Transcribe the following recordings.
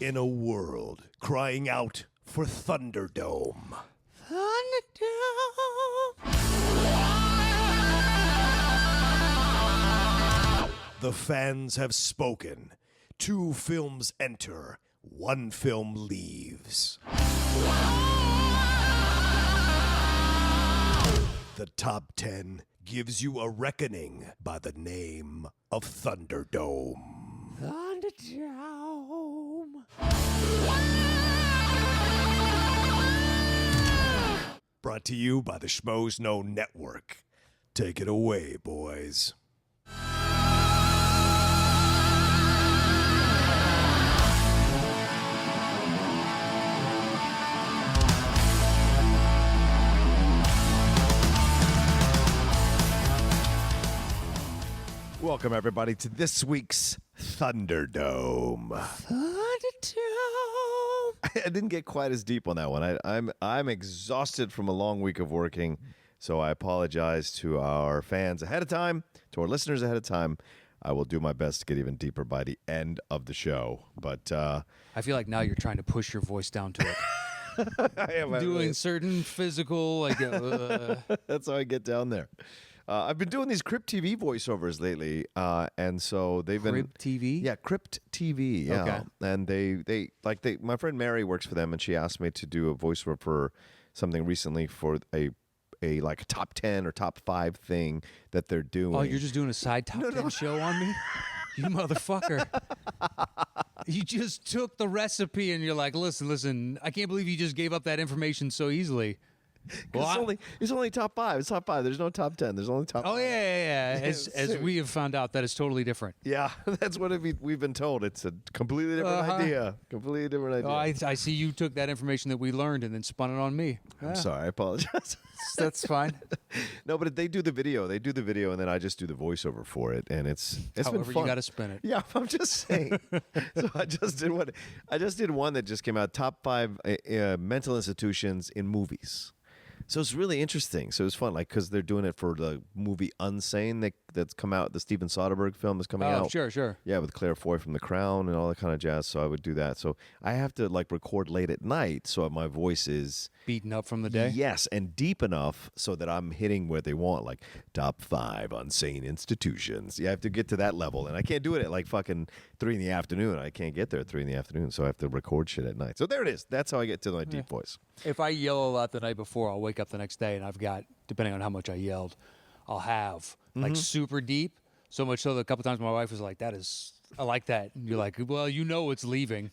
In a world crying out for Thunderdome. Thunderdome. The fans have spoken. 2 films enter, 1 film leaves. The top 10 gives you a reckoning by the name of Thunderdome. Thunderdome. Brought to you by the Schmoes Know Network. Take it away, boys. Welcome, everybody, to this week's Thunderdome. Thunderdome. I didn't get quite as deep on that one. I'm exhausted from a long week of working, so I apologize to our fans ahead of time, to our listeners ahead of time. I will do my best to get even deeper by the end of the show. But I feel like now you're trying to push your voice down to it. I am Doing certain physical, like... that's how I get down there. I've been doing these Crypt TV voiceovers lately, and so they've been Crypt TV? Yeah, Crypt TV. Yeah, Okay. And they my friend Mary works for them, and she asked me to do a voiceover for something recently for a like a top 10 or top 5 thing that they're doing. Oh, you're just doing a side top 10 show on me? You motherfucker. You just took the recipe and you're like, listen, I can't believe you just gave up that information so easily. Well, it's only top 5. It's top 5. There's no top 10. There's only top 5. Oh, yeah. As we have found out, that is totally different. Yeah, that's what we've been told. It's a completely different idea. Completely different idea. Oh, I see you took that information that we learned and then spun it on me. I'm sorry. I apologize. That's fine. No, but they do the video. They do the video, and then I just do the voiceover for it, and it's However been fun. You got to spin it. Yeah, I'm just saying. So I just did one. I just did one that just came out. Top 5 mental institutions in movies. So it's really interesting. So it's fun, like, because they're doing it for the movie Unsane that's come out, the Steven Soderbergh film that's coming out. Oh, sure. Yeah, with Claire Foy from The Crown and all that kind of jazz. So I would do that. So I have to like record late at night so my voice is beaten up from the day. Yes, and deep enough so that I'm hitting where they want, like top 5 unsane institutions. You have to get to that level, and I can't do it at like fucking 3 in the afternoon. I can't get there at 3 in the afternoon, so I have to record shit at night. So there it is. That's how I get to my deep voice. If I yell a lot the night before, I'll wake up the next day and I've got, depending on how much I yelled, I'll have like super deep. So much so that a couple times my wife was like, I like that. And you're like, well, you know it's leaving.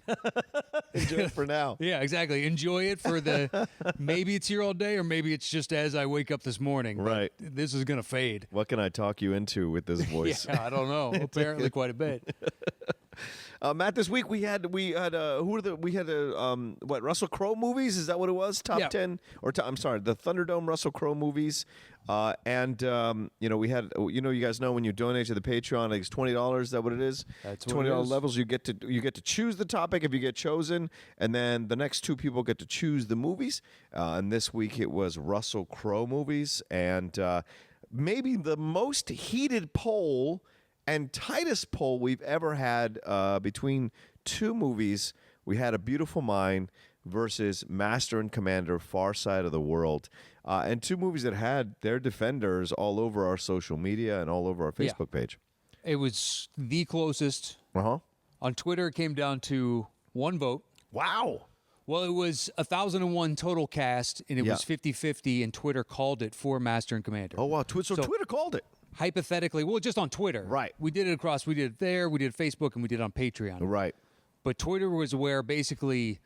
Enjoy it for now. Yeah, exactly. Enjoy it for maybe it's here all day or maybe it's just as I wake up this morning. Right. This is going to fade. What can I talk you into with this voice? Yeah, I don't know. Apparently quite a bit. Matt, this week we had Russell Crowe movies? Is that what it was? Top 10 I'm sorry, the Thunderdome Russell Crowe movies. We had, you guys know when you donate to the Patreon, it's $20. Is that what it is? That's what $20 it is. levels. You get to choose the topic if you get chosen, and then the next 2 people get to choose the movies. And this week it was Russell Crowe movies, and maybe the most heated poll and tightest poll we've ever had between 2 movies. We had A Beautiful Mind versus Master and Commander, Far Side of the World. And 2 movies that had their defenders all over our social media and all over our Facebook page. It was the closest. Uh-huh. On Twitter, it came down to 1 vote. Wow. Well, it was 1,001 total cast, and it was 50-50, and Twitter called it for Master and Commander. Oh, wow. So Twitter called it. Hypothetically, well, just on Twitter. Right. We did it we did it there, we did Facebook, and we did it on Patreon. Right. But Twitter was where basically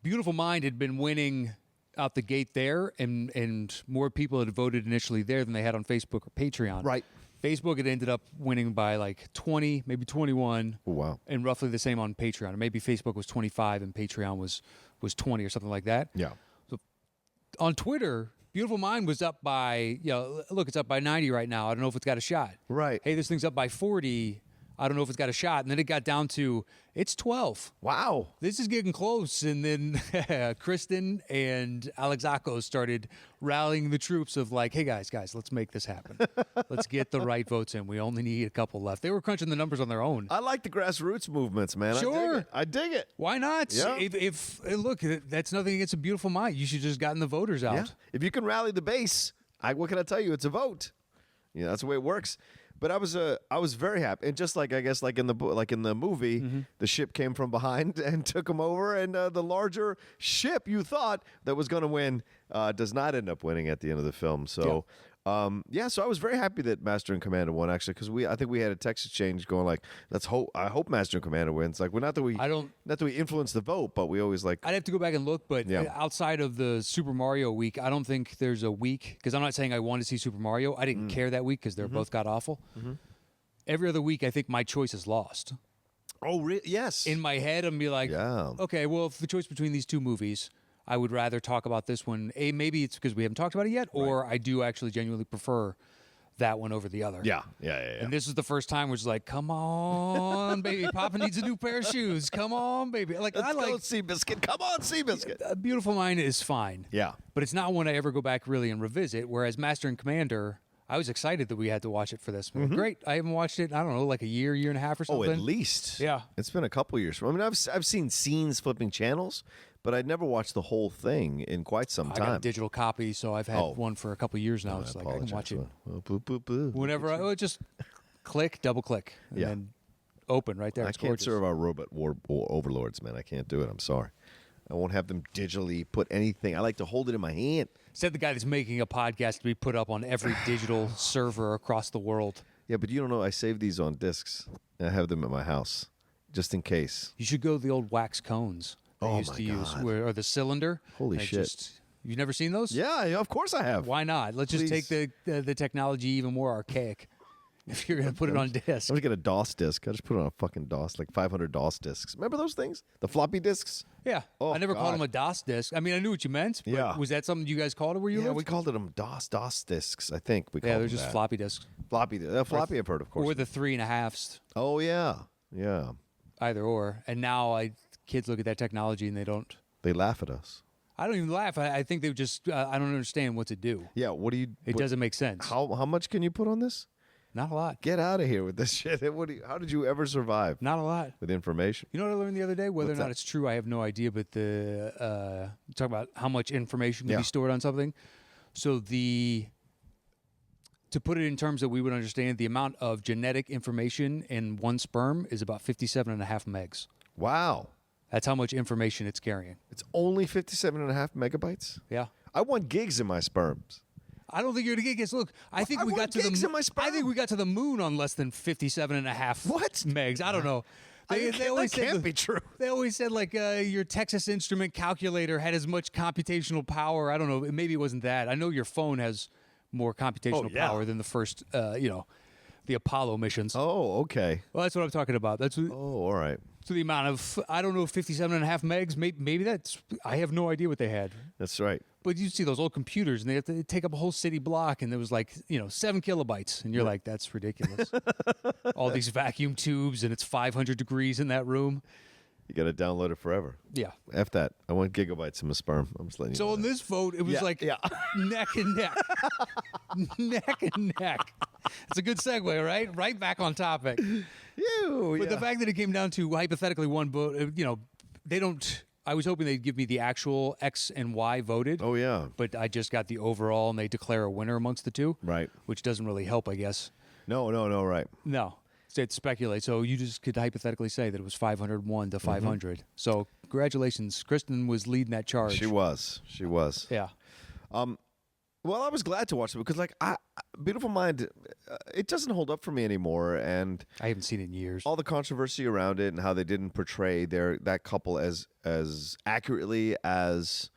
Beautiful Mind had been winning out the gate there, and more people had voted initially there than they had on Facebook or Patreon. Right. Facebook had ended up winning by like 20, maybe 21. Oh, wow. And roughly the same on Patreon. Or maybe Facebook was 25 and Patreon was 20 or something like that. Yeah. So on Twitter, Beautiful Mind was up by, it's up by 90 right now. I don't know if it's got a shot. Right. Hey, this thing's up by 40. I don't know if it's got a shot. And then it got down to, it's 12. Wow. This is getting close. And then Kristen and Alexakos started rallying the troops of like, hey, guys, let's make this happen. Let's get the right votes in. We only need a couple left. They were crunching the numbers on their own. I like the grassroots movements, man. Sure. I dig it. Why not? Yeah. If look, that's nothing against a beautiful mind. You should just gotten the voters out. Yeah. If you can rally the base, what can I tell you? It's a vote. Yeah, that's the way it works. But I was very happy, and just like I guess like in the movie, the ship came from behind and took them over, and the larger ship you thought that was going to win does not end up winning at the end of the film. So. So I was very happy that Master and Commander won, actually, because I think we had a text exchange going like, I hope Master and Commander wins. Like, not that we influence the vote, but we always like. I'd have to go back and look, but outside of the Super Mario week, I don't think there's a week, because I'm not saying I want to see Super Mario. I didn't care that week because they're both god awful. Every other week, I think my choice is lost. Oh, really? Yes. In my head, I'm be like, okay, well, if the choice between these two movies, I would rather talk about this one. Maybe it's because we haven't talked about it yet, or I do actually genuinely prefer that one over the other. Yeah. And this is the first time where it's like, come on, baby. Papa needs a new pair of shoes. Come on, baby. Like, Let's go, Seabiscuit. Come on, Seabiscuit. A Beautiful Mind is fine. Yeah. But it's not one I ever go back really and revisit, whereas Master and Commander, I was excited that we had to watch it for this. Great. I haven't watched it, I don't know, like a year and a half or something. Oh, at least. Yeah. It's been a couple years. I mean, I've seen scenes flipping channels, but I'd never watched the whole thing in quite some time. I got a digital copy, so I've had one for a couple years now. It's like I can watch it whenever I just click, double click, and then open right there. I It's can't gorgeous. serve our robot overlords, man. I can't do it. I'm sorry. I won't have them digitally put anything. I like to hold it in my hand. Said the guy that's making a podcast to be put up on every digital server across the world. Yeah, but you don't know. I save these on discs. I have them at my house just in case. You should go to the old wax cones they used to use, or the cylinder. Holy shit. You've never seen those? Yeah, of course I have. Why not? Let's just take the technology even more archaic. If you're going to put it on disc. I'm going to get a DOS disc. I just put it on a fucking DOS, like 500 DOS discs. Remember those things? The floppy discs? Yeah. Oh, I never called them a DOS disc. I mean, I knew what you meant, but was that something you guys called it where you lived? We called them DOS discs, I think. They're just floppy discs. Floppy I've heard, of course. Or the 3.5s. Oh, yeah. Yeah. Either or. And now kids look at that technology and They laugh at us. I don't even laugh. I think they just, I don't understand what to do. Yeah, It doesn't make sense. How much can you put on this? Not a lot. Get out of here with this shit. How did you ever survive? Not a lot. With information? You know what I learned the other day? Whether or not it's true, I have no idea. But talk about how much information can be stored on something. So to put it in terms that we would understand, the amount of genetic information in one sperm is about 57.5 megs. Wow. That's how much information it's carrying. It's only 57.5 megabytes? Yeah. I want gigs in my sperms. I don't think you're gonna get gigs. Look, I think we got to the moon on less than 57.5 megs. I don't know. That can't be true. They always said like your Texas Instrument calculator had as much computational power. I don't know. Maybe it wasn't that. I know your phone has more computational power than the first, the Apollo missions. Oh, okay. Well, that's what I'm talking about. All right. So the amount of, I don't know, 57.5 megs. Maybe I have no idea what they had. That's right. But you see those old computers, and they have to take up a whole city block, and there was like, 7 kilobytes. And you're like, that's ridiculous. All these vacuum tubes, and it's 500 degrees in that room. You got to download it forever. Yeah. F that. I want gigabytes in my sperm. I'm just letting you know. So in this vote, it was neck and neck. Neck and neck. It's a good segue, right? Right back on topic. But the fact that it came down to hypothetically one vote, they don't. I was hoping they'd give me the actual X and Y voted. Oh, yeah. But I just got the overall, and they declare a winner amongst the two. Right. Which doesn't really help, I guess. No, right. No. It's speculate. So you just could hypothetically say that it was 501 to 500. So congratulations. Kristen was leading that charge. She was. Yeah. Well, I was glad to watch it because, Beautiful Mind, it doesn't hold up for me anymore, and I haven't seen it in years. All the controversy around it and how they didn't portray that couple as accurately as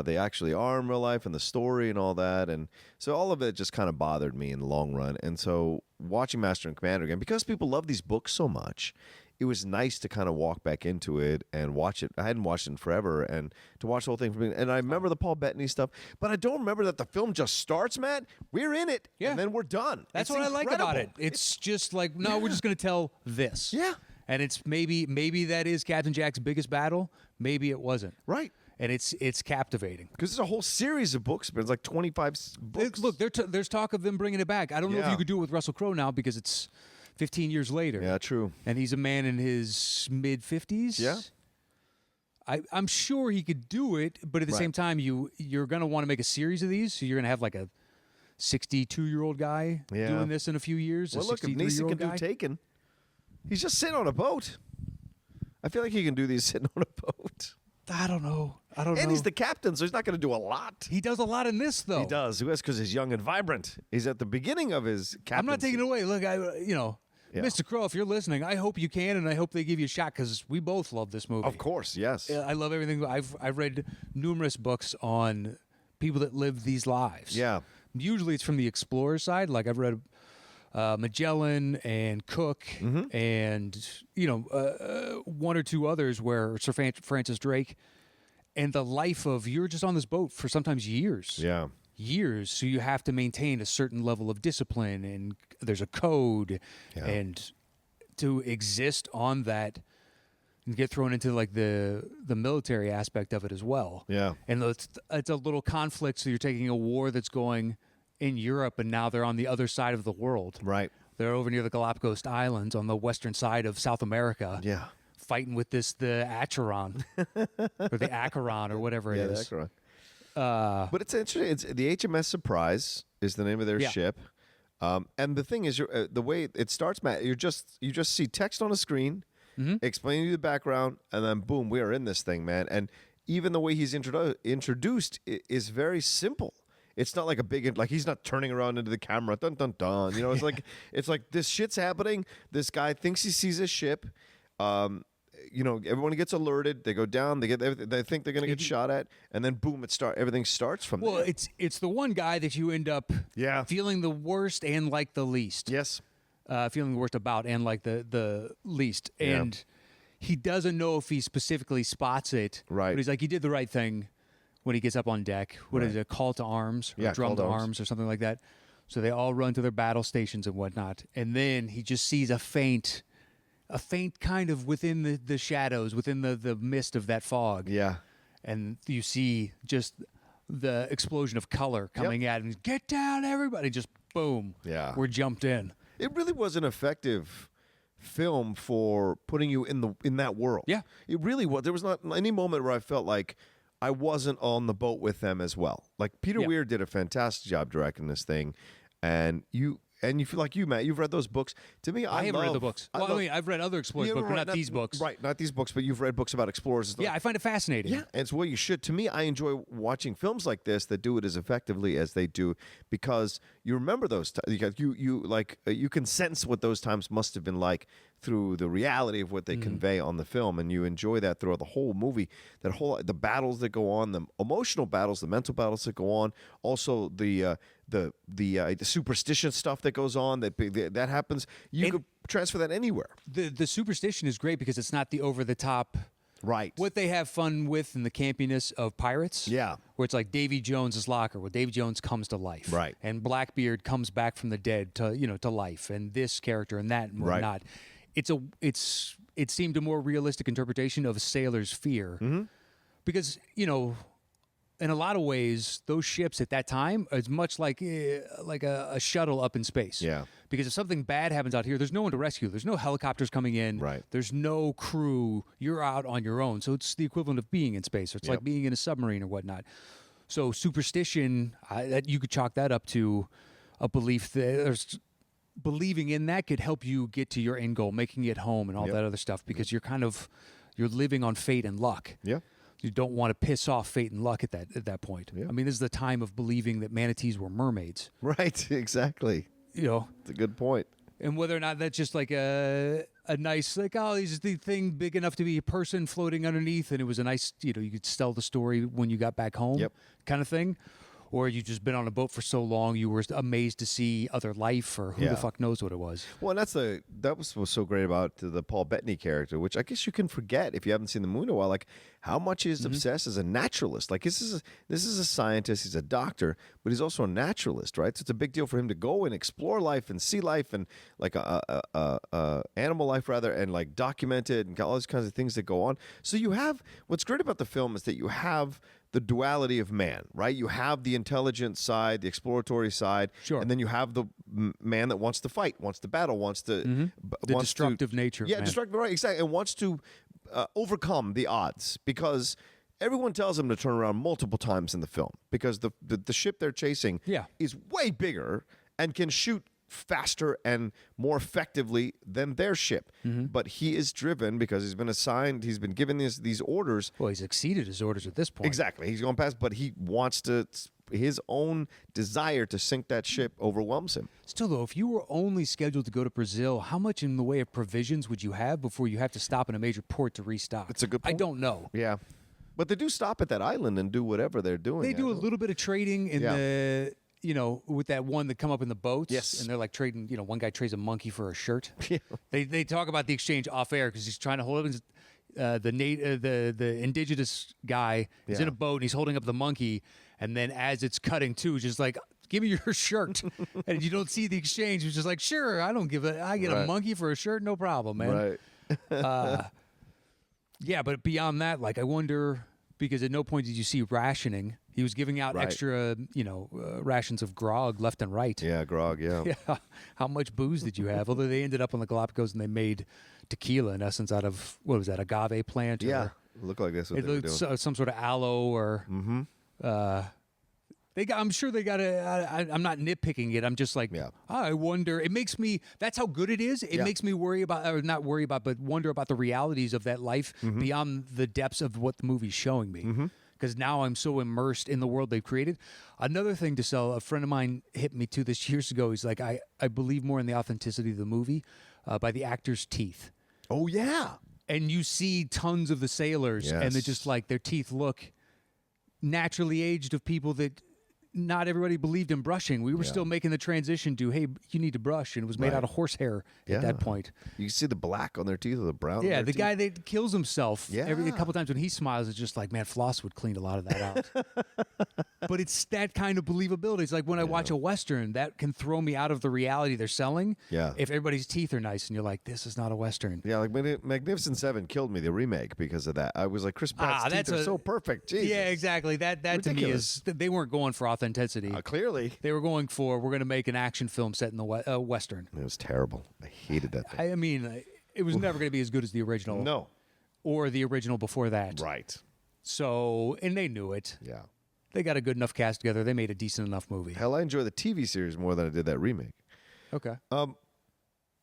they actually are in real life, and the story and all that, and so all of it just kind of bothered me in the long run. And so watching Master and Commander again, because people love these books so much, it was nice to kind of walk back into it and watch it. I hadn't watched it in forever, and to watch the whole thing from beginning. And I remember the Paul Bettany stuff, but I don't remember that the film just starts, Matt. We're in it, and then we're done. That's It's what I like about it. incredible. It's just like, no, we're just going to tell this. Yeah. And it's maybe that is Captain Jack's biggest battle. Maybe it wasn't. Right. And it's captivating. Because there's a whole series of books, but it's like 25 books. Look, there's talk of them bringing it back. I don't know if Yeah. you could do it with Russell Crowe now because it's 15 years later. Yeah, true. And he's a man in his mid-50s. Yeah. I'm sure he could do it, but at the same time, you're going to want to make a series of these, so you're going to have like a 62-year-old guy doing this in a few years. Well, a look, if Neeson 63-year-old can guy. do Taken, he's just sitting on a boat. I feel like he can do these sitting on a boat. I don't know. And he's the captain, so he's not going to do a lot. He does a lot in this, though. He does. That's because he's young and vibrant. He's at the beginning of his captaincy. I'm not taking it away. Look, Mr. Crowe, if you're listening, I hope you can, and I hope they give you a shot because we both love this movie. Of course, yes. I love everything. I've read numerous books on people that live these lives. Yeah. Usually it's from the explorer side. Like I've read Magellan and Cook and one or two others where Sir Francis Drake, and the life of you're just on this boat for sometimes years. Yeah. Years, so you have to maintain a certain level of discipline, and there's a code, and to exist on that and get thrown into like the military aspect of it as well. Yeah. And it's a little conflict. So you're taking a war that's going in Europe, and now they're on the other side of the world. Right. They're over near the Galapagos Islands on the western side of South America. Yeah. Fighting with the Acheron or the Acheron or whatever it is. That's right. But it's interesting. It's the HMS Surprise is the name of their ship, and the thing is, the way it starts, Matt, you just see text on a screen, explaining you the background, and then boom, we are in this thing, man. And even the way he's introduced is very simple. It's not like a big, like he's not turning around into the camera, dun dun dun. You know, it's like this shit's happening. This guy thinks he sees a ship. Everyone gets alerted. They go down. They think they're going to get shot at, and then boom, everything starts from there. Well, it's the one guy that you end up feeling the worst and like the least. Yes. Feeling the worst about and like the least. And he doesn't know if he specifically spots it. Right. But he's like, he did the right thing when he gets up on deck. What is it, a call to arms? Or drum to arms or something like that. So they all run to their battle stations and whatnot. And then he just sees a faint kind of within the shadows, within the mist of that fog. Yeah. And you see just the explosion of color coming at him. Get down, everybody. Just boom. Yeah. We're jumped in. It really was an effective film for putting you in that world. Yeah. It really was. There was not any moment where I felt like I wasn't on the boat with them as well. Like Peter Weir did a fantastic job directing this thing, and you feel like Matt, you've read those books. To me, I haven't read the books. I mean, I've read other explorers books, but not these books. Right, not these books, but you've read books about explorers and stuff. Yeah, I find it fascinating. Yeah, and it's what you should. To me, I enjoy watching films like this that do it as effectively as they do because you remember those times. You can sense what those times must have been like through the reality of what they convey on the film, and you enjoy that throughout the whole movie. The battles that go on, the emotional battles, the mental battles that go on, also the superstition stuff that goes on that happens. You could transfer that anywhere. The superstition is great because it's not the over the top. Right. What they have fun with in the campiness of Pirates. Yeah. Where it's like Davy Jones's locker, where Davy Jones comes to life. Right. And Blackbeard comes back from the dead to life, and this character and that and whatnot. It seemed a more realistic interpretation of a sailor's fear. Mm-hmm. Because, in a lot of ways, those ships at that time is much like a shuttle up in space. Yeah. Because if something bad happens out here, there's no one to rescue. There's no helicopters coming in. Right. There's no crew. You're out on your own. So it's the equivalent of being in space. It's like being in a submarine or whatnot. So superstition, that you could chalk that up to a belief that believing in that could help you get to your end goal, making it home and all that other stuff, because you're living on fate and luck. Yeah. You don't want to piss off fate and luck at that point. Yeah. I mean, this is the time of believing that manatees were mermaids. Right, exactly. It's a good point. And whether or not that's just like a nice, like, oh, is the thing big enough to be a person floating underneath, and it was a nice, you could tell the story when you got back home kind of thing. or you've just been on a boat for so long you were amazed to see other life, or who Yeah. the fuck knows what it was. Well, and that was what's so great about the Paul Bettany character, which I guess you can forget if you haven't seen the movie in a while. Like how much he's obsessed as a naturalist. Like this is a scientist, he's a doctor, but he's also a naturalist, right? So it's a big deal for him to go and explore life and see life and like animal life rather, and like document it and all these kinds of things that go on. So you have what's great about the film is that you have the duality of man, right? You have the intelligent side, the exploratory side, Sure. and then you have the man that wants to fight, wants to battle, wants to The wants destructive to, nature of Yeah, man. destructive, right? Exactly, and wants to overcome the odds because everyone tells him to turn around multiple times in the film because the ship they're chasing Yeah. is way bigger and can shoot faster and more effectively than their ship. But he is driven because he's been given these orders. Well, he's exceeded his orders at this point. Exactly. He's gone past, but he wants to, his own desire to sink that ship overwhelms him. Still, though, if you were only scheduled to go to Brazil, how much in the way of provisions would you have before you have to stop in a major port to restock? That's a good I point. don't know. Yeah. But they do stop at that island and do whatever they're doing. They I do a know. little bit of trading in Yeah. the, with that one that come up in the boats. Yes. And they're like trading, one guy trades a monkey for a shirt. They talk about the exchange off air because he's trying to hold up his, the indigenous guy is in Yeah. a boat and he's holding up the monkey. And then as it's cutting to, it's just like, give me your shirt. And you don't see the exchange. It's just like, sure, I get a Right. monkey for a shirt. No problem, man. Right. Yeah, but beyond that, like I wonder, because at no point did you see rationing. He was giving out Right. extra, rations of grog left and right. Yeah, grog, yeah. Yeah. How much booze did you have? Although they ended up on the Galapagos and they made tequila in essence out of what was that, agave plant? Yeah. Or, Look like that's what it they were looked doing. some sort of aloe or. I'm sure they got I'm not nitpicking it. I'm just like, Yeah. I wonder. It makes me. That's how good it is. It Yeah. makes me worry about, or not worry about, but wonder about the realities of that life beyond the depths of what the movie's showing me. Because now I'm so immersed in the world they've created. Another thing to sell, a friend of mine hit me to this years ago. He's like, I believe more in the authenticity of the movie by the actors' teeth. Oh, yeah. And you see tons of the sailors, and they're Yes. just like, their teeth look naturally aged of people that not everybody believed in brushing. We were still making the transition to, hey, you need to brush, and it was made Right. out of horsehair at that point. You can see the black on their teeth or the brown on Yeah, their the teeth. guy that kills himself a Yeah. couple times when he smiles, it's just like, man, floss would clean a lot of that out. But it's that kind of believability. It's like when I watch a Western, that can throw me out of the reality they're selling. Yeah. If everybody's teeth are nice and you're like, this is not a Western. Yeah, like Magnificent Seven killed me, the remake, because of that. I was like, Chris Pratt's teeth that's are so perfect. Jesus. Yeah, exactly. That to me Ridiculous. is, they weren't going for authenticity. Clearly. They were going for, we're going to make an action film set in the Western. It was terrible. I hated that thing. I mean, it was never going to be as good as the original. No. Or the original before that. Right. So, and they knew it. Yeah. They got a good enough cast together. They made a decent enough movie. Hell, I enjoy the TV series more than I did that remake. Okay.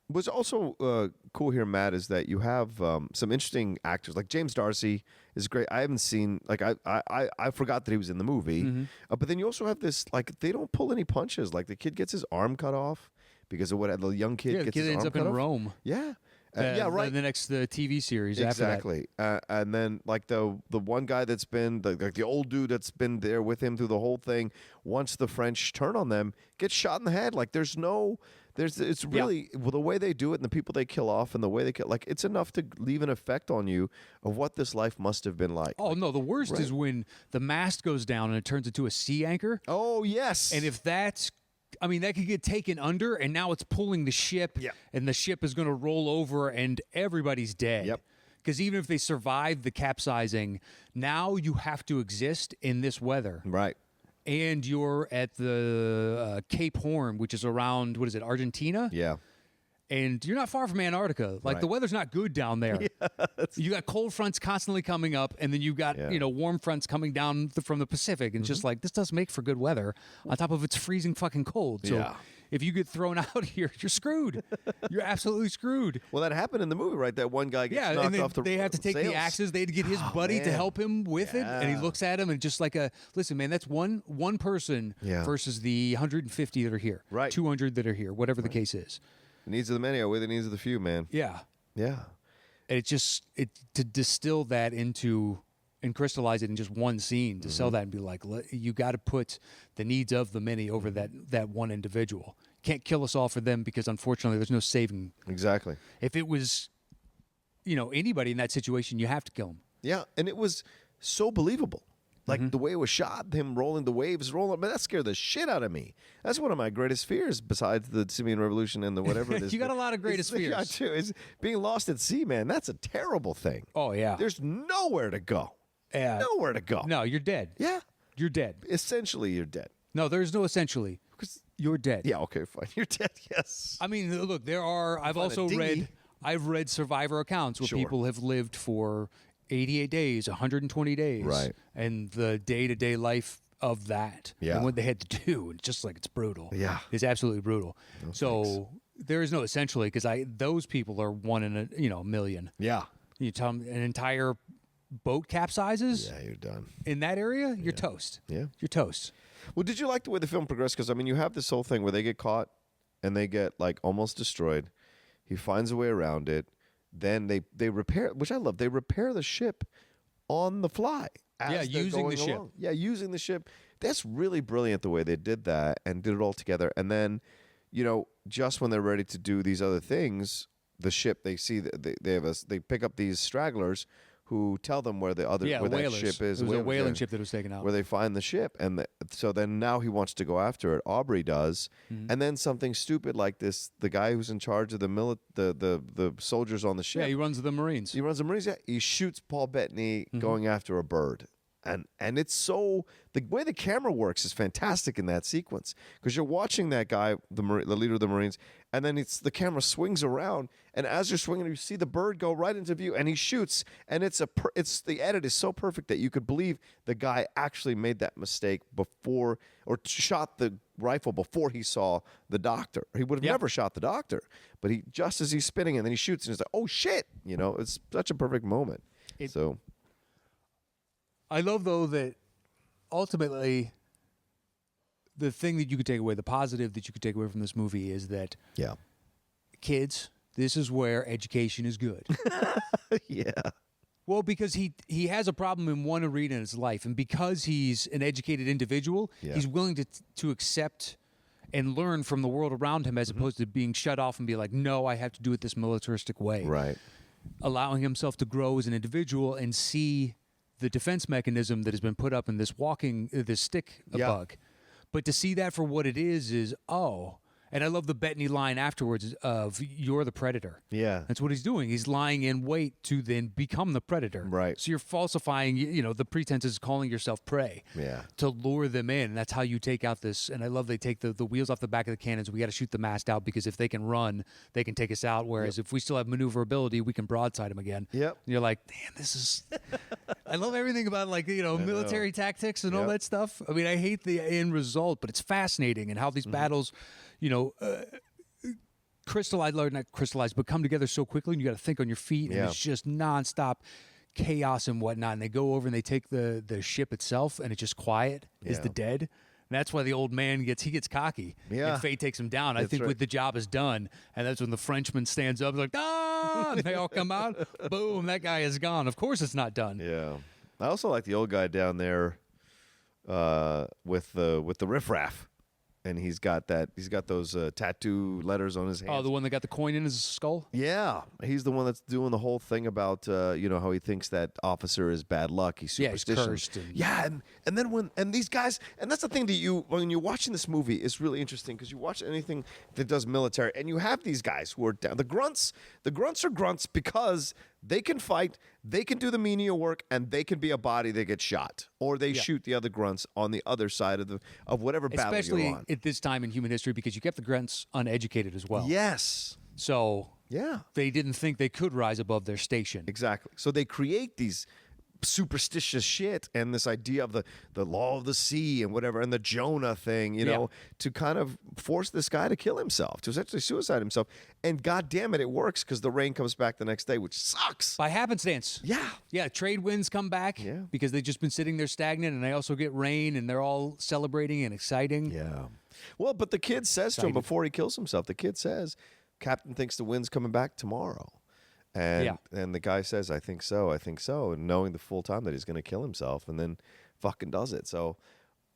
What's also cool here, Matt, is that you have some interesting actors. Like James Darcy is great. I haven't seen, like, I forgot that he was in the movie. But then you also have this, like, they don't pull any punches. Like, the kid gets his arm cut off because of what the young kid Yeah, the gets kid his ends arm up cut in off. Rome. Yeah. Yeah, right. The next TV series after that. Exactly. And then like the one guy that's been like the old dude that's been there with him through the whole thing, once the French turn on them, gets shot in the head. Like it's really well, the way they do it and the people they kill off and the way they kill, like it's enough to leave an effect on you of what this life must have been like. Oh, no, the worst is when the mast goes down and it turns into a sea anchor. Oh, yes. And if that's, I mean, that could get taken under, and now it's pulling the ship, Yep. and the ship is going to roll over, and everybody's dead. Yep. Because even if they survive the capsizing, now you have to exist in this weather. Right. And you're at the Cape Horn, which is around, what is it, Argentina? Yeah. And you're not far from Antarctica. Like, Right. the weather's not good down there. You got cold fronts constantly coming up, and then you got, warm fronts coming down from the Pacific. And it's just like, this does make for good weather. On top of it's freezing fucking cold. So Yeah. if you get thrown out here, you're screwed. You're absolutely screwed. Well, that happened in the movie, right? That one guy gets Yeah, knocked and off the they have to take sails. the axes. They had to get his buddy to man. help him with it, and he Yeah. looks at him and just like listen, man, that's one person Yeah. versus the 150 that are here, Right. 200 that are here, whatever the case is. The needs of the many outweigh the needs of the few, man. Yeah, Yeah. and it's just to distill that into and crystallize it in just one scene to sell that and be like, you got to put the needs of the many over that one individual. Can't kill us all for them because unfortunately there's no saving. Exactly. If it was, anybody in that situation, you have to kill them. Yeah, and it was so believable. Like the way it was shot, him rolling the waves, that scared the shit out of me. That's one of my greatest fears, besides the Simian Revolution and the whatever it is. You got a lot of greatest fears. Yeah, too. Is being lost at sea, man. That's a terrible thing. Oh, yeah. There's nowhere to go. Nowhere to go. No, you're dead. Yeah. You're dead. Essentially, you're dead. No, there's no essentially. You're dead. Yeah, okay, fine. You're dead, yes. I mean, look, I've read survivor accounts where people have lived for 88 days, 120 days. Right. And the day-to-day life of that. Yeah. And what they had to do. And just like it's brutal. Yeah. It's absolutely brutal. No, so thanks. there is no essentially because those people are one in a million. Yeah. You tell them an entire boat capsizes. Yeah, you're done. In that area, you're toast. Yeah. You're toast. Well, did you like the way the film progressed? Because, I mean, you have this whole thing where they get caught and they get, like, almost destroyed. He finds a way around it. Then they repair, which I love. They repair the ship on the fly. As they're using the going ship. along. Yeah, using the ship. That's really brilliant the way they did that and did it all together. And then, just when they're ready to do these other things, the ship, they see that they pick up these stragglers who tell them where where that ship is. It was a whaling ship that was taken out. Where they find the ship. And so then now he wants to go after it. Aubrey does. And then something stupid like this, the guy who's in charge of the soldiers on the ship. Yeah, he runs the Marines. He runs the Marines. Yeah, he shoots Paul Bettany going after a bird. And it's so, the way the camera works is fantastic in that sequence because you're watching that guy, the leader of the Marines, and then the camera swings around, and as you're swinging, you see the bird go right into view, and he shoots, and the edit is so perfect that you could believe the guy actually made that mistake before, or shot the rifle before he saw the doctor. He would have never shot the doctor, but just as he's spinning, and then he shoots, and he's like, oh shit, it's such a perfect moment. I love, though, that ultimately the thing that you could take away, the positive that you could take away from this movie is that kids, this is where education is good. Yeah. Well, because he has a problem in one arena in his life, and because he's an educated individual, he's willing to accept and learn from the world around him as opposed to being shut off and be like, no, I have to do it this militaristic way. Right. Allowing himself to grow as an individual and see the defense mechanism that has been put up in this stick bug. But to see that for what it is, and I love the Bettany line afterwards of, you're the predator. Yeah. That's what he's doing. He's lying in wait to then become the predator. Right. So you're falsifying, the pretense is calling yourself prey. Yeah. To lure them in. And that's how you take out this. And I love they take the wheels off the back of the cannons. We got to shoot the mast out because if they can run, they can take us out. Whereas if we still have maneuverability, we can broadside them again. Yep. And you're like, damn, this is... I love everything about military tactics and all that stuff. I mean, I hate the end result, but it's fascinating and how these battles... not crystallize, but come together so quickly, and you got to think on your feet, and it's just nonstop chaos and whatnot. And they go over and they take the ship itself, and it's just quiet. Is the dead? And that's why the old man gets cocky. Yeah. And Faye takes him down. I think with the job is done, and that's when the Frenchman stands up, like and they all come out. Boom, that guy is gone. Of course, it's not done. Yeah. I also like the old guy down there with the riffraff. And he's got those tattoo letters on his hands. Oh, the one that got the coin in his skull? Yeah. He's the one that's doing the whole thing about, how he thinks that officer is bad luck. He's superstitious. He's cursed. And then when these guys, and that's the thing that when you're watching this movie, it's really interesting because you watch anything that does military, and you have these guys who are down. The grunts are grunts because they can fight, they can do the menial work, and they can be a body that gets shot, or they shoot the other grunts on the other side of whatever battle you're on. Especially at this time in human history, because you kept the grunts uneducated as well. Yes. So they didn't think they could rise above their station. Exactly. So they create these superstitious shit and this idea of the law of the sea and whatever, and the Jonah thing, to kind of force this guy to kill himself, to essentially suicide himself. And God damn it works because the rain comes back the next day, which sucks. By happenstance. Yeah, trade winds come back because they've just been sitting there stagnant, and they also get rain, and they're all celebrating and exciting. Yeah. Well, but the kid says to him before he kills himself, Captain thinks the wind's coming back tomorrow. And the guy says, I think so, and knowing the full time that he's going to kill himself, and then fucking does it. So,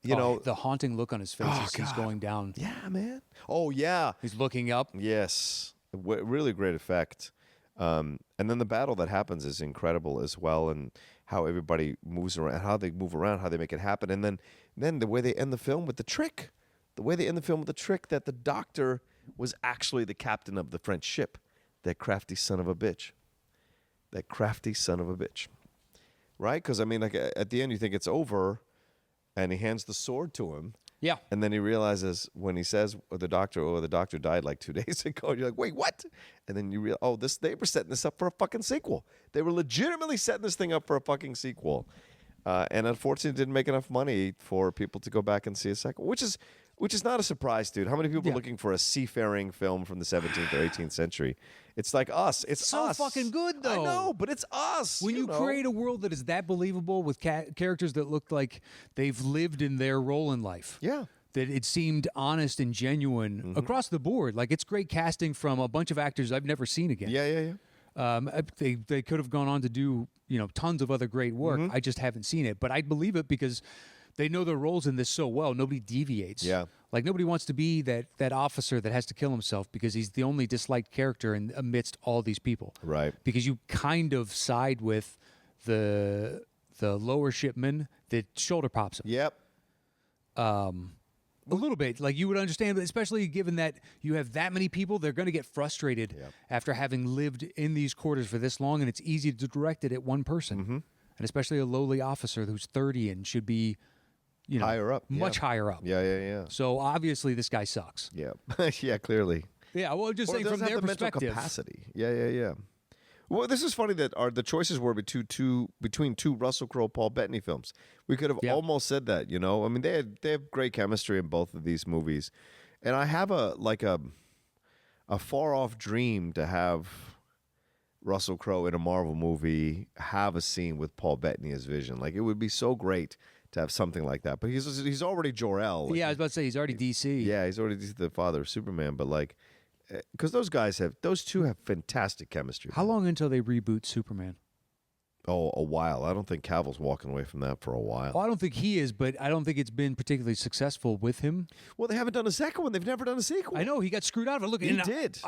you know, the haunting look on his face as he's going down. Yeah, man. Oh, yeah. He's looking up. Yes. Really great effect. And then the battle that happens is incredible as well, and how everybody moves around, how they move around, how they make it happen. And then the way they end the film with the trick. That the doctor was actually the captain of the French ship. That crafty son of a bitch. Right? Because, I mean, like, at the end you think it's over, and he hands the sword to him. Yeah. And then he realizes when he says the doctor died like 2 days ago. You're like, wait, what? And then you realize, they were setting this up for a fucking sequel. They were legitimately setting this thing up for a fucking sequel. And unfortunately, it didn't make enough money for people to go back and see a second, which is not a surprise, dude. How many people are looking for a seafaring film from the 17th or 18th century? It's like us. It's so us. fucking good, though. I know, but it's us. When you create a world that is that believable with characters that look like they've lived in their role in life. Yeah. That it seemed honest and genuine across the board. Like, it's great casting from a bunch of actors I've never seen again. Yeah. They could have gone on to do, tons of other great work. I just haven't seen it. But I believe it because they know their roles in this so well. Nobody deviates. Yeah. Like, nobody wants to be that officer that has to kill himself because he's the only disliked character amidst all these people. Right. Because you kind of side with the lower shipman that shoulder pops him. Yep. A little bit. Like, you would understand, but especially given that you have that many people, they're going to get frustrated after having lived in these quarters for this long, and it's easy to direct it at one person. And especially a lowly officer who's 30 and should be, higher up. Much higher up. Yeah. So obviously this guy sucks. Yeah. Yeah, clearly. Yeah, well, just Or saying doesn't from have their the mental perspective. capacity. Yeah. Well, this is funny that the choices were between two Russell Crowe, Paul Bettany films. We could have almost said that, I mean, they have great chemistry in both of these movies, and I have a far off dream to have Russell Crowe in a Marvel movie have a scene with Paul Bettany as Vision. Like, it would be so great to have something like that. But he's already Jor-El. Like, I was about to say he's already DC. Yeah, he's already the father of Superman. But like, because those two have fantastic chemistry. How long until they reboot Superman? Oh, a while. I don't think Cavill's walking away from that for a while. Well, I don't think he is, but I don't think it's been particularly successful with him. Well, they haven't done a second one. They've never done a sequel. I know he got screwed out of it. Look, He did.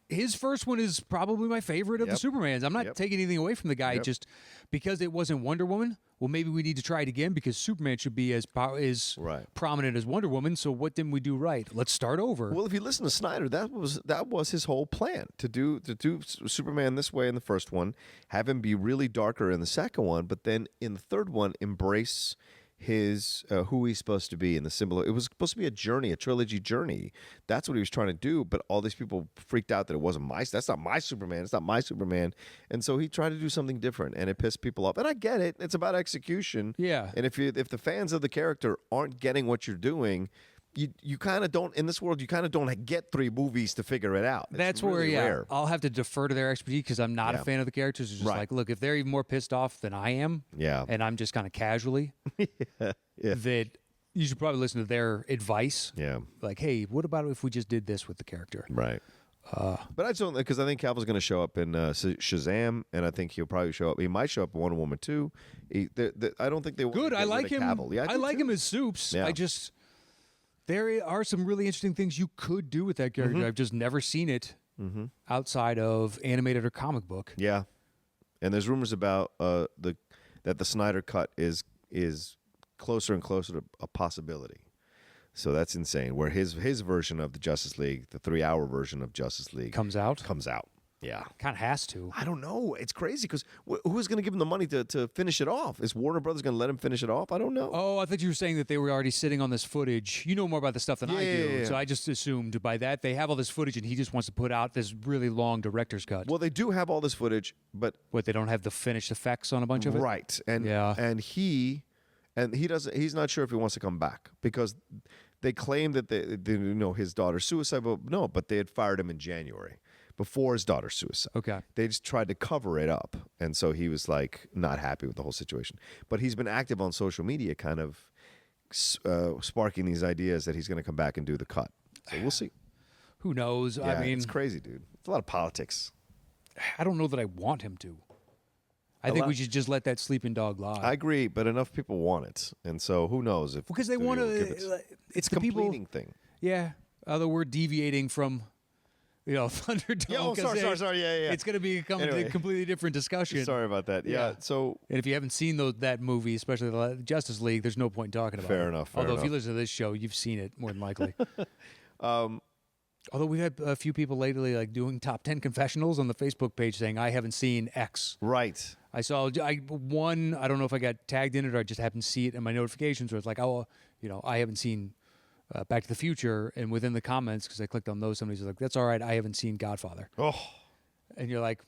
His first one is probably my favorite of the Supermans. I'm not taking anything away from the guy, just because it wasn't Wonder Woman. Well, maybe we need to try it again because Superman should be as prominent as Wonder Woman. So what didn't we do right? Let's start over. Well, if you listen to Snyder, that was his whole plan to do Superman this way in the first one, have him be really darker in the second one, but then in the third one embrace his who he's supposed to be in the symbol. It was supposed to be a journey, a trilogy journey. That's what he was trying to do, but all these people freaked out that it wasn't that's not my Superman. It's not my Superman. And so he tried to do something different, and it pissed people off. And I get it. It's about execution. Yeah. And if the fans of the character aren't getting what you're doing, you kind of don't, in this world, you kind of don't get 3 movies to figure it out. That's really where, rare. I'll have to defer to their expertise because I'm not a fan of the characters. It's just like, look, if they're even more pissed off than I am, and I'm just kind of casually, that you should probably listen to their advice. Yeah. Like, hey, what about if we just did this with the character? Right. But I just don't, because I think Cavill's going to show up in Shazam, and I think he'll probably show up. He might show up in Wonder Woman 2. I don't think they will. Good. I like him. Cavill. Yeah, I like him as Soups. Yeah. There are some really interesting things you could do with that character. I've just never seen it outside of animated or comic book. Yeah, and there's rumors about that the Snyder cut is closer and closer to a possibility. So that's insane. Where his version of the Justice League, the 3-hour version of Justice League, comes out. Yeah. Kind of has to. I don't know. It's crazy because who's going to give him the money to finish it off? Is Warner Brothers going to let him finish it off? I don't know. Oh, I thought you were saying that they were already sitting on this footage. You know more about this stuff than I do. Yeah. So I just assumed by that they have all this footage and he just wants to put out this really long director's cut. Well, they do have all this footage, but What, they don't have the finished effects on a bunch of it? right. And he's not sure if he wants to come back because they claim that they his daughter's suicide, but they had fired him in January. Before his daughter's suicide. Okay. They just tried to cover it up. And so he was like not happy with the whole situation. But he's been active on social media kind of sparking these ideas that he's going to come back and do the cut. So we'll see. Who knows? Yeah, I mean, it's crazy, dude. It's a lot of politics. I don't know that I want him to. I think we should just let that sleeping dog lie. I agree, but enough people want it, and so who knows if because they want to. It's the completing people thing. Yeah, although we're deviating from. Thunderdome. Yeah, sorry. Yeah. It's going to become a completely different discussion. Sorry about that. Yeah. So, and if you haven't seen that movie, especially the Justice League, there's no point in talking about it. Fair enough. Although if you listen to this show, you've seen it more than likely. Although we've had a few people lately like doing top 10 confessionals on the Facebook page saying I haven't seen X. Right. I saw one. I don't know if I got tagged in it or I just happened to see it in my notifications where it's like, I haven't seen Back to the Future, and within the comments, because I clicked on those, somebody's like, that's all right, I haven't seen Godfather. Oh. And you're like,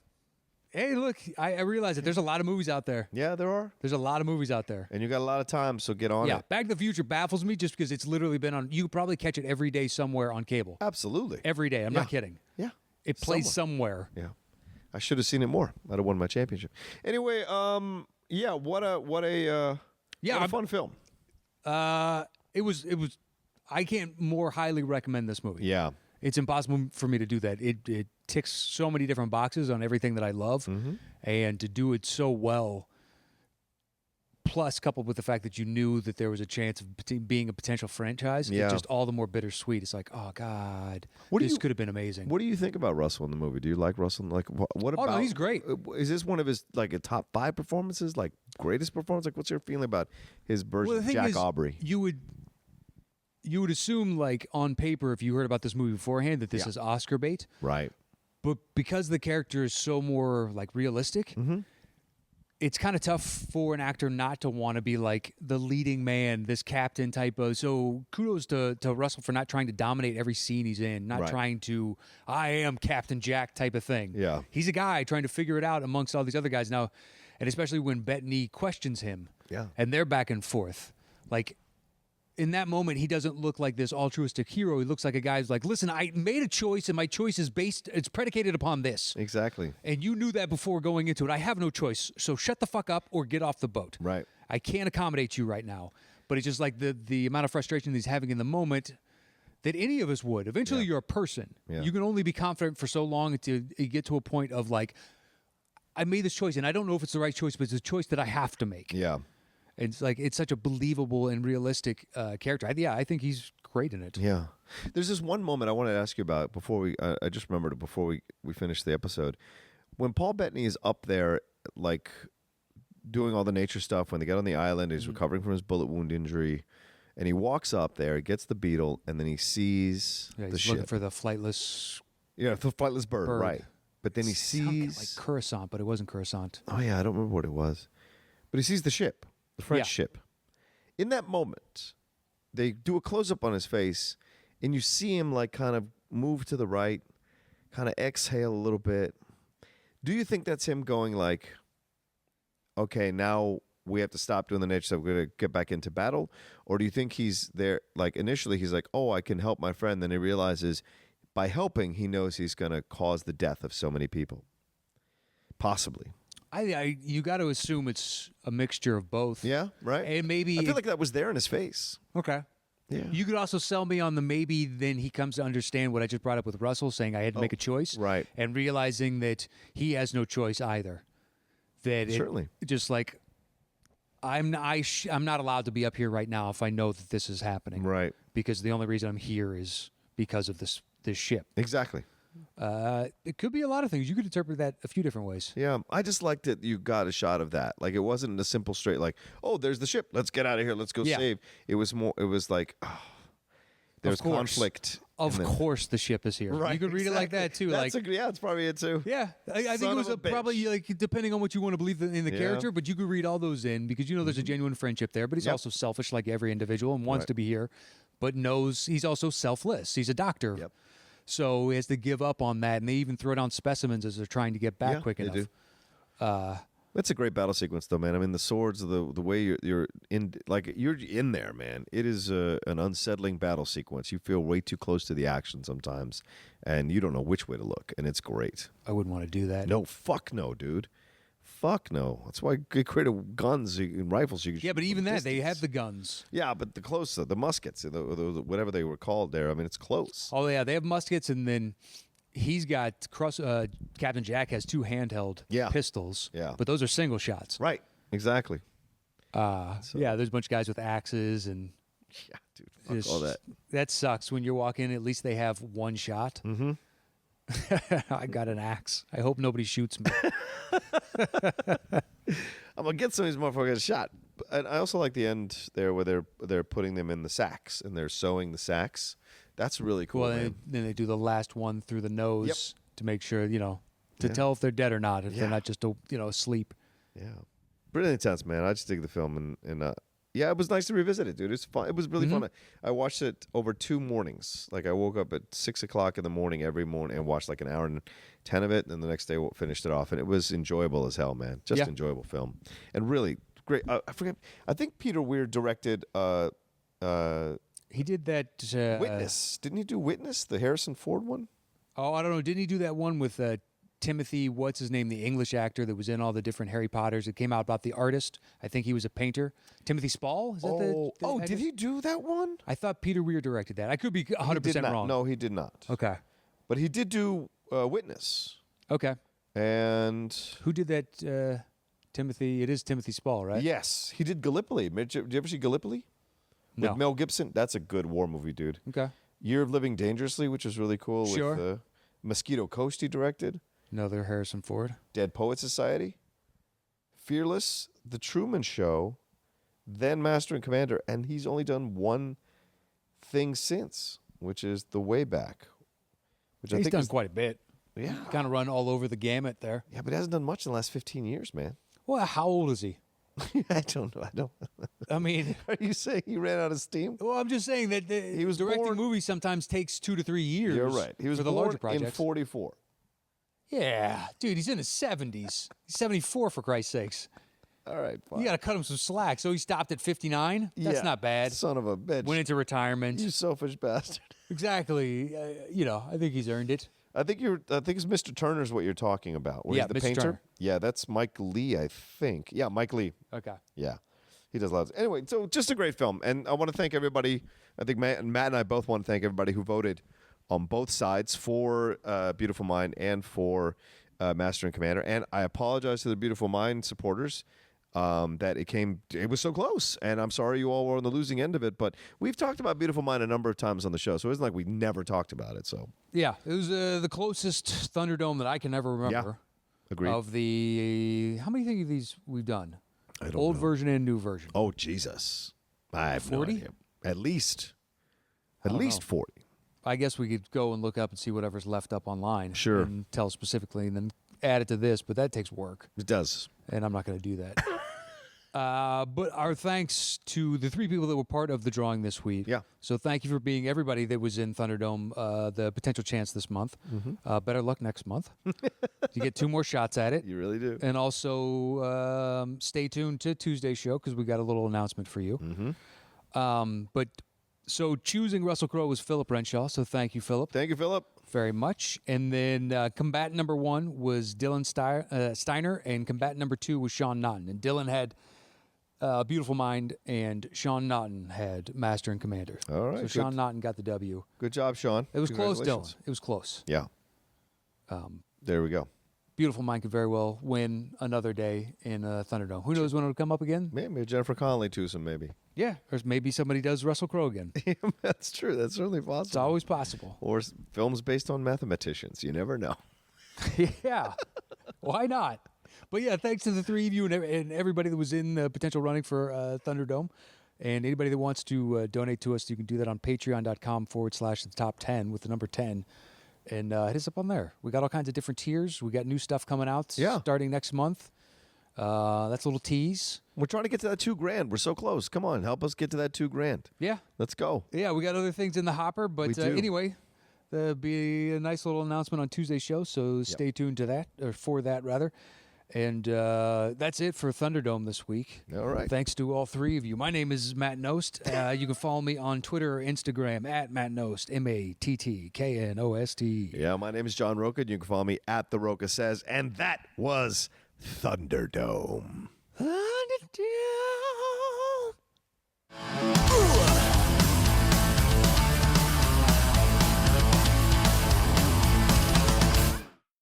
hey, look, I realize that there's a lot of movies out there. Yeah, there are. There's a lot of movies out there. And you got a lot of time, so get on it. Back to the Future baffles me just because it's literally been on, you could probably catch it every day somewhere on cable. Absolutely. Every day, I'm not kidding. Yeah. It plays somewhere. Yeah. I should have seen it more. I'd have won my championship. Anyway, what a fun film. It was I can't more highly recommend this movie. Yeah. It's impossible for me to do that. It ticks so many different boxes on everything that I love, and to do it so well, plus coupled with the fact that you knew that there was a chance of being a potential franchise, it's just all the more bittersweet. It's like, oh, God, this could have been amazing. What do you think about Russell in the movie? Do you like Russell? Like, what about... Oh, no, he's great. Is this one of his, like, a top 5 performances? Like, greatest performance? Like, what's your feeling about his version of Jack Aubrey? You would assume, like, on paper, if you heard about this movie beforehand, that this is Oscar bait. Right. But because the character is so more, like, realistic, it's kind of tough for an actor not to want to be, like, the leading man, this captain type of... So kudos to Russell for not trying to dominate every scene he's in, not trying to, I am Captain Jack type of thing. Yeah. He's a guy trying to figure it out amongst all these other guys now, and especially when Bettany questions him. Yeah. And they're back and forth. Like... In that moment, he doesn't look like this altruistic hero. He looks like a guy who's like, listen, I made a choice, and my choice is it's predicated upon this. Exactly. And you knew that before going into it. I have no choice, so shut the fuck up or get off the boat. Right. I can't accommodate you right now. But it's just like the amount of frustration he's having in the moment that any of us would. Eventually, you're a person. Yeah. You can only be confident for so long until you get to a point of like, I made this choice, and I don't know if it's the right choice, but it's a choice that I have to make. Yeah. It's like it's such a believable and realistic character. I think he's great in it. Yeah. There's this one moment I wanted to ask you about before we. I just remembered it before we finished the episode. When Paul Bettany is up there, like doing all the nature stuff. When they get on the island, he's recovering from his bullet wound injury, and he walks up there, he gets the beetle, and then he sees he's the looking ship. for the flightless. Yeah, the flightless bird, right? But then he sees like Coruscant, but it wasn't Coruscant. Oh yeah, I don't remember what it was, but he sees the ship. The French ship. In that moment, they do a close-up on his face, and you see him like kind of move to the right, kind of exhale a little bit. Do you think that's him going like, okay, now we have to stop doing the nature stuff, we're going to get back into battle? Or do you think he's there, like initially he's like, oh, I can help my friend. Then he realizes by helping, he knows he's going to cause the death of so many people. Possibly. You got to assume it's a mixture of both. Yeah, right. And maybe I feel like that was there in his face. Okay. Yeah. You could also sell me on the maybe then he comes to understand what I just brought up with Russell, saying I had to make a choice. Right. And realizing that he has no choice either. That Certainly. Just like, I'm not allowed to be up here right now if I know that this is happening. Right. Because the only reason I'm here is because of this ship. Exactly. It could be a lot of things. You could interpret that a few different ways. Yeah, I just liked that you got a shot of that. Like it wasn't a simple straight like, oh, there's the ship. Let's get out of here. Let's go save. It was more. It was like, there's conflict. Of course, the ship is here. Right, you could read it like that too. That's it's probably it too. Yeah, I think it was probably like depending on what you want to believe in the character, but you could read all those in because you know there's a genuine friendship there. But he's also selfish like every individual and wants to be here, but knows he's also selfless. He's a doctor. Yep. So he has to give up on that, and they even throw down specimens as they're trying to get back quick enough. Do. That's a great battle sequence, though, man. I mean, the swords, the way you're in, like you're in there, man. It is an unsettling battle sequence. You feel way too close to the action sometimes, and you don't know which way to look, and it's great. I wouldn't want to do that. No, fuck no, dude. Fuck no. That's why they created guns and rifles. You but even that, they have the guns. Yeah, but the muskets, the whatever they were called there. I mean, it's close. Oh yeah, they have muskets, and then he's got Captain Jack has 2 handheld pistols. Yeah. But those are single shots. Right. Exactly. Yeah, there's a bunch of guys with axes and. Yeah, dude. Fuck all that. That sucks. When you walk in, at least they have 1 shot. Mm-hmm. I got an axe. I hope nobody shoots me. I'm gonna get some of these motherfuckers shot. And I also like the end there where they're putting them in the sacks and they're sewing the sacks. That's really cool. Well, man. then they do the last one through the nose to make sure, to tell if they're dead or not, if they're not just, asleep. Yeah. Really intense, man. I just dig the film. And yeah, it was nice to revisit it, dude. It was fun. It was really fun. I watched it over 2 mornings. Like, I woke up at 6 o'clock in the morning every morning and watched like an hour and 10 of it. And then the next day finished it off. And it was enjoyable as hell, man. Just enjoyable film. And really great. I forget. I think Peter Weir directed he did that. Witness. Didn't he do Witness, the Harrison Ford one? Oh, I don't know. Didn't he do that one with Timothy, what's his name, the English actor that was in all the different Harry Potters? It came out about the artist. I think he was a painter. Timothy Spall? Is that the did he do that one? I thought Peter Weir directed that. I could be 100% wrong. No, he did not. Okay. But he did do Witness. Okay. And who did that? Timothy. It is Timothy Spall, right? Yes, he did Gallipoli. Did you ever see Gallipoli? No. With Mel Gibson. That's a good war movie, dude. Okay. Year of Living Dangerously, which was really cool. Sure. With Mosquito Coast he directed. Another Harrison Ford. Dead Poet Society. Fearless, The Truman Show, then Master and Commander, and he's only done one thing since, which is The Way Back. Which He's done quite a bit. Yeah. Kind of run all over the gamut there. Yeah, but he hasn't done much in the last 15 years, man. Well, how old is he? I don't know. I mean, are you saying he ran out of steam? Well, I'm just saying that he was directing movies sometimes takes 2 to 3 years. You're right. He was for the born larger projects. in 44. Yeah, dude, he's in his 70s. He's 74 for Christ's sakes. All right, fine. You got to cut him some slack. So he stopped at 59. That's not bad. Son of a bitch. Went into retirement. You selfish bastard. Exactly. I think he's earned it. I think it's Mr. Turner's what you're talking about. Where he's the Mr. painter. Turner. Yeah, that's Mike Lee, I think. Yeah, Mike Lee. Okay. Yeah. He does lots. Anyway, so just a great film. And I want to thank everybody. I think Matt and I both want to thank everybody who voted on both sides for Beautiful Mind and for Master and Commander. And I apologize to the Beautiful Mind supporters that it was so close. And I'm sorry you all were on the losing end of it. But we've talked about Beautiful Mind a number of times on the show. So it isn't like we never talked about it. So yeah, it was the closest Thunderdome that I can ever remember. Yeah. Agreed. Of the, how many of these we've done? I don't Old know. version and new version. Oh, Jesus. I have 40? no idea. At least I don't know. 40. I guess we could go and look up and see whatever's left up online. Sure. And tell specifically and then add it to this, but that takes work. It does. And I'm not going to do that. But our thanks to the 3 people that were part of the drawing this week. Yeah. So thank you for being everybody that was in Thunderdome, the potential chance this month. Better luck next month. You get 2 more shots at it. You really do. And also stay tuned to Tuesday's show because we got a little announcement for you. But so choosing Russell Crowe was Philip Renshaw. So thank you, Philip. Thank you, Philip. Very much. And then combatant number 1 was Dillon Steiner, and combatant number 2 was Sean Naughton. And Dillon had Beautiful Mind, and Sean Naughton had Master and Commander. All right. So Sean Naughton got the W. Good job, Sean. It was close, Dillon. Congratulations. It was close. Yeah. There we go. Beautiful Mind could very well win another day in Thunderdome. Who knows when it'll come up again? Maybe Jennifer Connelly twosome, maybe. Yeah, or maybe somebody does Russell Crowe again. That's true. That's certainly It's possible. always possible. Or films based on mathematicians. You never know. Yeah, why not? But yeah, thanks to the 3 of you and everybody that was in the potential running for Thunderdome. And anybody that wants to donate to us, you can do that on patreon.com/the-top10 with the number 10. And hit us up on there. We got all kinds of different tiers. We got new stuff coming out starting next month. That's a little tease. We're trying to get to that $2,000. We're so close. Come on, help us get to that $2,000. Yeah. Let's go. Yeah, we got other things in the hopper. But We do. anyway, there'll be a nice little announcement on Tuesday's show. So stay tuned to that, or for that, rather. And that's it for Thunderdome this week. All right. Thanks to all 3 of you. My name is Matt Knost. You can follow me on Twitter or Instagram at Matt Knost, MATTKNOST. Yeah, my name is John Rocha. You can follow me at The Rocha Says. And that was Thunderdome. Thunderdome.